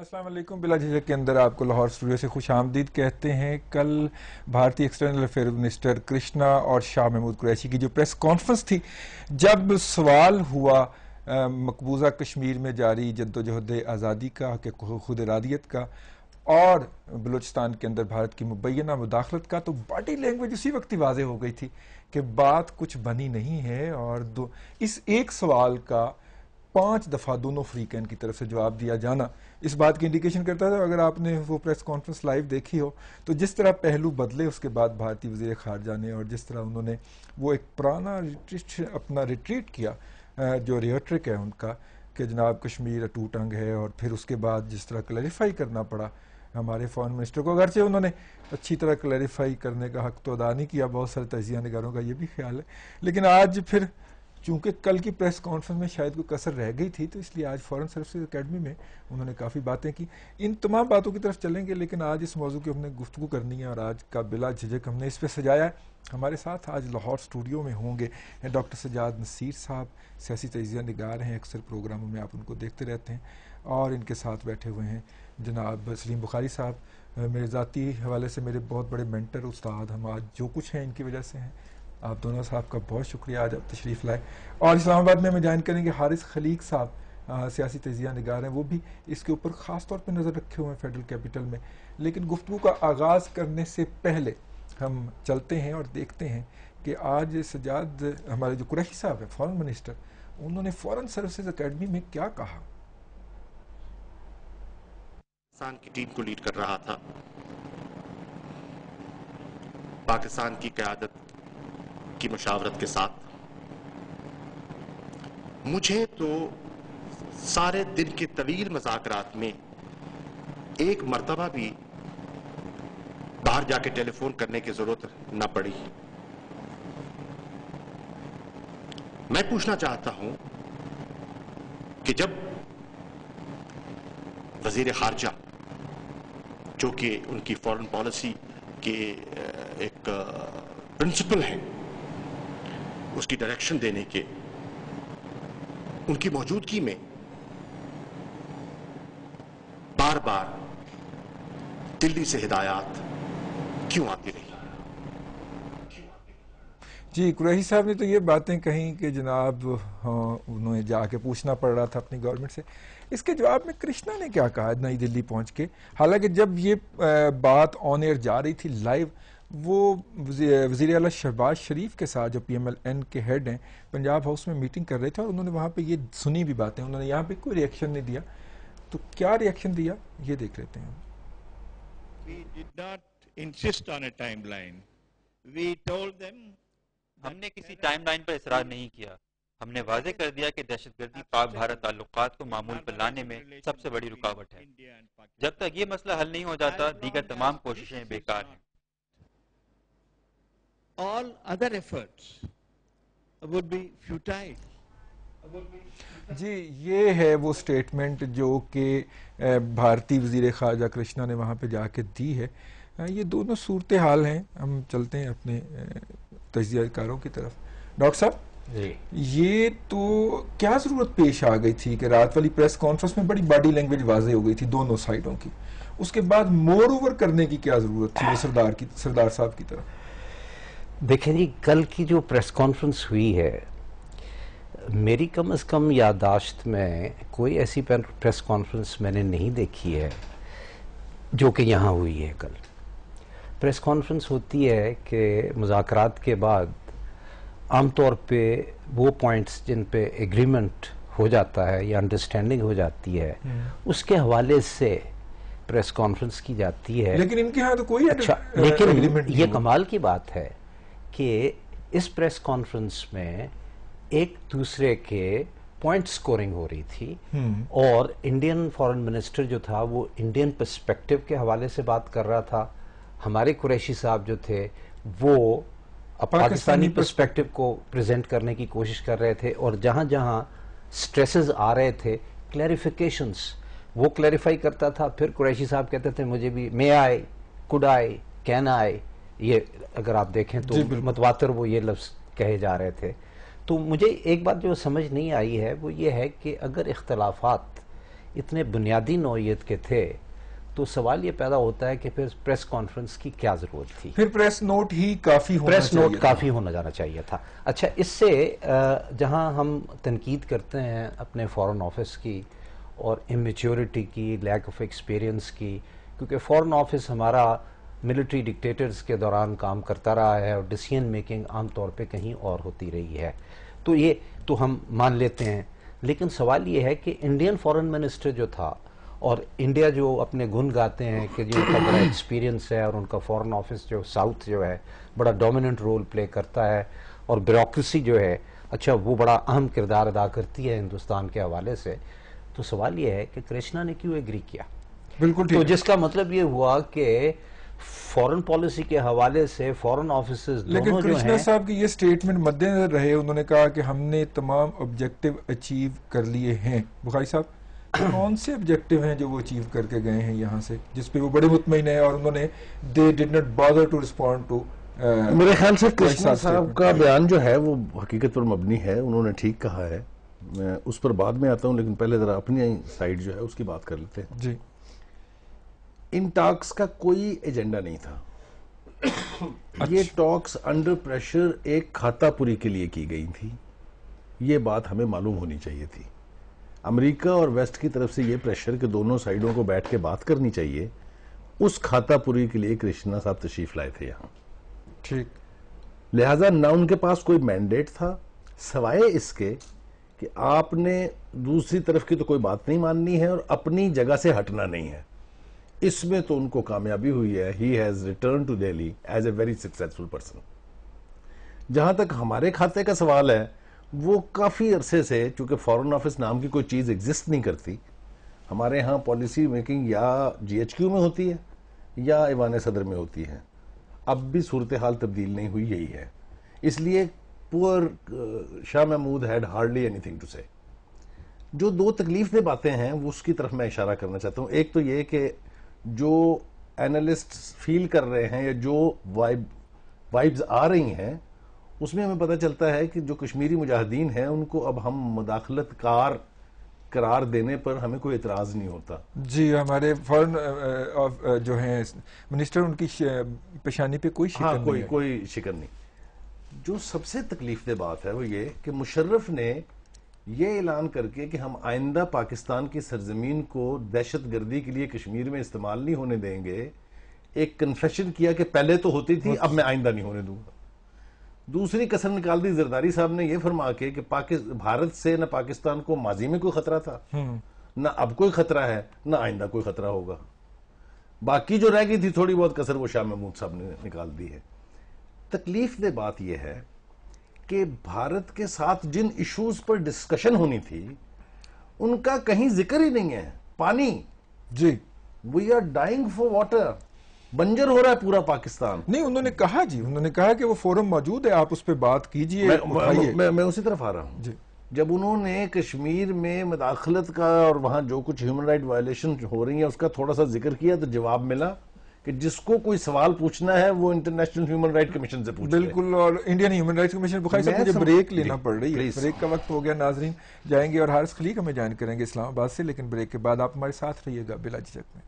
السلام علیکم. بلا جھجک کے اندر آپ کو لاہور اسٹوڈیو سے خوش آمدید کہتے ہیں. کل بھارتی ایکسٹرنل افیئر منسٹر کرشنا اور شاہ محمود قریشی کی جو پریس کانفرنس تھی، جب سوال ہوا مقبوضہ کشمیر میں جاری جدوجہد آزادی کا، کہ خود ارادیت کا، اور بلوچستان کے اندر بھارت کی مبینہ مداخلت کا، تو باڈی لینگویج اسی وقت ہی واضح ہو گئی تھی کہ بات کچھ بنی نہیں ہے. اور اس ایک سوال کا 5 دفعہ دونوں فریقین کی طرف سے جواب دیا جانا اس بات کی انڈیکیشن کرتا تھا. اگر آپ نے وہ پریس کانفرنس لائیو دیکھی ہو تو جس طرح پہلو بدلے اس کے بعد بھارتی وزیر خارجہ نے، اور جس طرح انہوں نے وہ ایک پرانا اپنا ریٹریٹ کیا، جو ریٹرک ہے ان کا کہ جناب کشمیر ٹوٹ انگ ہے، اور پھر اس کے بعد جس طرح کلیریفائی کرنا پڑا ہمارے فارن منسٹر کو، اگرچہ انہوں نے اچھی طرح کلیریفائی کرنے کا حق تو ادا نہیں کیا، بہت سارے تجزیہ نگاروں کا یہ بھی خیال ہے. لیکن آج پھر چونکہ کل کی پریس کانفرنس میں شاید کوئی کسر رہ گئی تھی، تو اس لیے آج فارن سروسز اکیڈمی میں انہوں نے کافی باتیں کی. ان تمام باتوں کی طرف چلیں گے، لیکن آج اس موضوع کی ہم نے گفتگو کرنی ہے، اور آج کا بلا جھجک ہم نے اس پہ سجایا ہے. ہمارے ساتھ آج لاہور اسٹوڈیو میں ہوں گے ڈاکٹر سجاد نصیر صاحب، سیاسی تجزیہ نگار ہیں، اکثر پروگراموں میں آپ ان کو دیکھتے رہتے ہیں. اور ان کے ساتھ بیٹھے ہوئے ہیں جناب سلیم بخاری صاحب، میرے ذاتی حوالے سے میرے بہت بڑے مینٹر استاد. ہم آج جو کچھ ہیں ان کی وجہ سے ہیں. آپ دونوں صاحب کا بہت شکریہ آج آپ تشریف لائے. اور اسلام آباد میں ہمیں جوائن کریں گے حارث خلیق صاحب، سیاسی تجزیہ نگار ہیں، وہ بھی اس کے اوپر خاص طور پہ نظر رکھے ہوئے ہیں فیڈرل کیپٹل میں. لیکن گفتگو کا آغاز کرنے سے پہلے ہم چلتے ہیں اور دیکھتے ہیں کہ آج سجاد، ہمارے جو قریشی صاحب ہیں فارن منسٹر، انہوں نے فارن سروسز اکیڈمی میں کیا کہا. پاکستان کی ٹیم کو لیڈ کر رہا تھا، پاکستان کی قیادت کی مشاورت کے ساتھ. مجھے تو سارے دن کے طویل مذاکرات میں ایک مرتبہ بھی باہر جا کے ٹیلی فون کرنے کی ضرورت نہ پڑی. میں پوچھنا چاہتا ہوں کہ جب وزیر خارجہ، جو کہ ان کی فارن پالیسی کے ایک پرنسپل ہیں، اس کی ڈائریکشن دینے کے، ان کی موجودگی میں بار بار دلی سے ہدایات کیوں آتی رہی؟ جی، قریشی صاحب نے تو یہ باتیں کہیں کہ جناب انہوں نے جا کے پوچھنا پڑ رہا تھا اپنی گورنمنٹ سے. اس کے جواب میں کرشنا نے کیا کہا نئی دلی پہنچ کے؟ حالانکہ جب یہ بات آن ایئر جا رہی تھی لائیو، وہ وزیر اعلیٰ شہباز شریف کے ساتھ، جو پی ایم ایل این کے ہیڈ ہیں، پنجاب ہاؤس میں میٹنگ کر رہے تھے، اور انہوں نے وہاں پہ یہ سنی بھی باتیں. انہوں نے یہاں پہ کوئی ریئیکشن نہیں دیا. تو کیا ریئیکشن دیا یہ دیکھ لیتے ہیں. We did not insist on a timeline. We told them ہم نے کسی ٹائم لائن پر اصرار نہیں کیا. ہم نے واضح کر دیا کہ دہشت گردی پاک بھارت تعلقات کو معمول پر لانے میں سب سے بڑی رکاوٹ ہے. جب تک یہ مسئلہ حل نہیں ہو جاتا، دیگر تمام کوششیں بیکار ہیں. all other efforts would be futile. جی، یہ ہے وہ سٹیٹمنٹ جو کہ بھارتی وزیر خارجہ کرشنا نے وہاں پہ جا کے دی ہے. یہ دونوں صورتحال ہیں. ہم چلتے ہیں اپنے تجزیہ کاروں کی طرف. ڈاکٹر صاحب، یہ تو کیا ضرورت پیش آ گئی تھی کہ رات والی پریس کانفرنس میں بڑی باڈی لینگویج واضح ہو گئی تھی دونوں سائڈوں کی، اس کے بعد مور اوور کرنے کی کیا ضرورت تھی وہ سردار صاحب کی طرف؟ دیکھیں جی، کل کی جو پریس کانفرنس ہوئی ہے، میری کم از کم یادداشت میں کوئی ایسی پریس کانفرنس میں نے نہیں دیکھی ہے جو کہ یہاں ہوئی ہے. کل پریس کانفرنس ہوتی ہے کہ مذاکرات کے بعد عام طور پہ وہ پوائنٹس جن پہ ایگریمنٹ ہو جاتا ہے یا انڈرسٹینڈنگ ہو جاتی ہے، اس کے حوالے سے پریس کانفرنس کی جاتی ہے. لیکن ان کے ہاں تو کوئی لیکن یہ کمال کی بات ہے کہ اس پریس کانفرنس میں ایک دوسرے کے پوائنٹ سکورنگ ہو رہی تھی، اور انڈین فارن منسٹر جو تھا وہ انڈین پرسپیکٹو کے حوالے سے بات کر رہا تھا. ہمارے قریشی صاحب جو تھے وہ پاکستانی پرسپیکٹو کو پریزنٹ کرنے کی کوشش کر رہے تھے، اور جہاں جہاں سٹریسز آ رہے تھے، کلیریفیکیشنز وہ کلیریفائی کرتا تھا. پھر قریشی صاحب کہتے تھے مجھے بھی مے آئے، کوڈ آئے، کین آئے. یہ اگر آپ دیکھیں تو متواتر وہ یہ لفظ کہے جا رہے تھے. تو مجھے ایک بات جو سمجھ نہیں آئی ہے وہ یہ ہے کہ اگر اختلافات اتنے بنیادی نوعیت کے تھے تو سوال یہ پیدا ہوتا ہے کہ پھر پریس کانفرنس کی کیا ضرورت تھی؟ پھر پریس نوٹ ہی کافی ہونا پریس نوٹ کافی ہونا جانا چاہیے تھا. اچھا، اس سے جہاں ہم تنقید کرتے ہیں اپنے فورن آفس کی اور امیچیورٹی کی، لیک آف ایکسپیرینس کی، کیونکہ فورن آفس ہمارا ملٹری ڈکٹیٹرز کے دوران کام کرتا رہا ہے اور ڈیسیژن میکنگ عام طور پہ کہیں اور ہوتی رہی ہے، تو یہ تو ہم مان لیتے ہیں. لیکن سوال یہ ہے کہ انڈین فورن منسٹر جو تھا اور انڈیا جو اپنے گن گاتے ہیں کہ جو ان کا بڑا ایکسپیرینس ہے اور ان کا فورن آفس جو ساؤتھ جو ہے بڑا ڈومیننٹ رول پلے کرتا ہے اور بیوروکریسی جو ہے اچھا وہ بڑا اہم کردار ادا کرتی ہے ہندوستان کے حوالے سے، تو سوال یہ ہے کہ کرشنا نے کیوں ایگری کیا؟ بالکل تو جس کا مطلب یہ ہوا کہ فورن پالیسی کے حوالے سے فورن آفیسز لیکن دونوں جو کرشنا ہیں. صاحب کی یہ سٹیٹمنٹ مد نظر رہے، انہوں نے کہا کہ ہم نے تمام آبجیکٹو اچیو کر لیے ہیں. بخاری صاحب کون سے آبجیکٹو ہیں جو وہ اچیو کر کے گئے ہیں یہاں سے، جس پہ وہ بڑے مطمئن ہیں اور انہوں نے they did not bother to respond to میرے خیال سے کرشنا صاحب کا بیان جو ہے وہ حقیقت پر مبنی ہے، انہوں نے ٹھیک کہا ہے. میں اس پر بعد میں آتا ہوں، لیکن پہلے ذرا اپنی سائڈ جو ہے اس کی بات کر لیتے ہیں. جی، ان ٹاکس کا کوئی ایجنڈا نہیں تھا. یہ ٹاکس انڈر پریشر ایک کھاتا پوری کے لیے کی گئی تھی، یہ بات ہمیں معلوم ہونی چاہیے تھی. امریکہ اور ویسٹ کی طرف سے یہ پریشر کہ دونوں سائیڈوں کو بیٹھ کے بات کرنی چاہیے، اس کھاتا پوری کے لیے کرشنا صاحب تشریف لائے تھے یہاں. ٹھیک. لہٰذا نہ ان کے پاس کوئی مینڈیٹ تھا سوائے اس کے کہ آپ نے دوسری طرف کی تو کوئی بات نہیں ماننی ہے اور اپنی جگہ سے ہٹنا نہیں ہے. اس میں تو ان کو کامیابی ہوئی ہے. He has returned to Delhi as a very successful person. جہاں تک ہمارے کھاتے کا سوال ہے، وہ کافی عرصے سے چونکہ فورن آفس نام کی کوئی چیز ایگزسٹ نہیں کرتی، ہمارے ہاں پالیسی میکنگ یا جی ایچ کیو میں ہوتی ہے یا ایوان صدر میں ہوتی ہے. اب بھی صورتحال تبدیل نہیں ہوئی، یہی ہے. اس لیے پور Shah Mahmood had hardly anything to say. جو دو تکلیف دہ باتیں ہیں وہ اس کی طرف میں اشارہ کرنا چاہتا ہوں. ایک تو یہ کہ جو اینالسٹ فیل کر رہے ہیں یا جو وائبز آ رہی ہیں اس میں ہمیں پتہ چلتا ہے کہ جو کشمیری مجاہدین ہیں ان کو اب ہم مداخلت کار قرار دینے پر ہمیں کوئی اعتراض نہیں ہوتا. جی، ہمارے فورن جو ہیں منسٹر، ان کی پیشانی پہ کوئی شکن نہیں ہے. کوئی شکن نہیں. جو سب سے تکلیف دہ بات ہے وہ یہ کہ مشرف نے یہ اعلان کر کے کہ ہم آئندہ پاکستان کی سرزمین کو دہشت گردی کے لیے کشمیر میں استعمال نہیں ہونے دیں گے، ایک کنفیشن کیا کہ پہلے تو ہوتی تھی اب میں آئندہ نہیں ہونے دوں گا. دوسری کسر نکال دی زرداری صاحب نے یہ فرما کے کہ بھارت سے نہ پاکستان کو ماضی میں کوئی خطرہ تھا، نہ اب کوئی خطرہ ہے، نہ آئندہ کوئی خطرہ ہوگا. باقی جو رہ گئی تھی تھوڑی بہت کسر وہ شاہ محمود صاحب نے نکال دی ہے. تکلیف دہ بات یہ ہے کہ بھارت کے ساتھ جن ایشوز پر ڈسکشن ہونی تھی ان کا کہیں ذکر ہی نہیں ہے. پانی، جی، we are dying for water. بنجر ہو رہا ہے پورا پاکستان. نہیں، انہوں نے کہا جی، انہوں نے کہا کہ وہ فورم موجود ہے، آپ اس پہ بات کیجئے. میں اسی طرف آ رہا ہوں. جی، جب انہوں نے کشمیر میں مداخلت کا اور وہاں جو کچھ ہیومن رائٹ وائلیشن ہو رہی ہیں اس کا تھوڑا سا ذکر کیا تو جواب ملا کہ جس کو کوئی سوال پوچھنا ہے وہ انٹرنیشنل ہیومن رائٹ کمیشن سے پوچھ لے. بالکل. اور انڈین ہیومن رائٹس کمیشن. بخاری صاحب مجھے بریک لینا پڑ رہی ہے، بریک کا وقت ہو گیا. ناظرین جائیں گے اور حارث خلیق ہمیں جوائن کریں گے اسلام آباد سے، لیکن بریک کے بعد آپ ہمارے ساتھ رہیے گا بلا جھجک میں.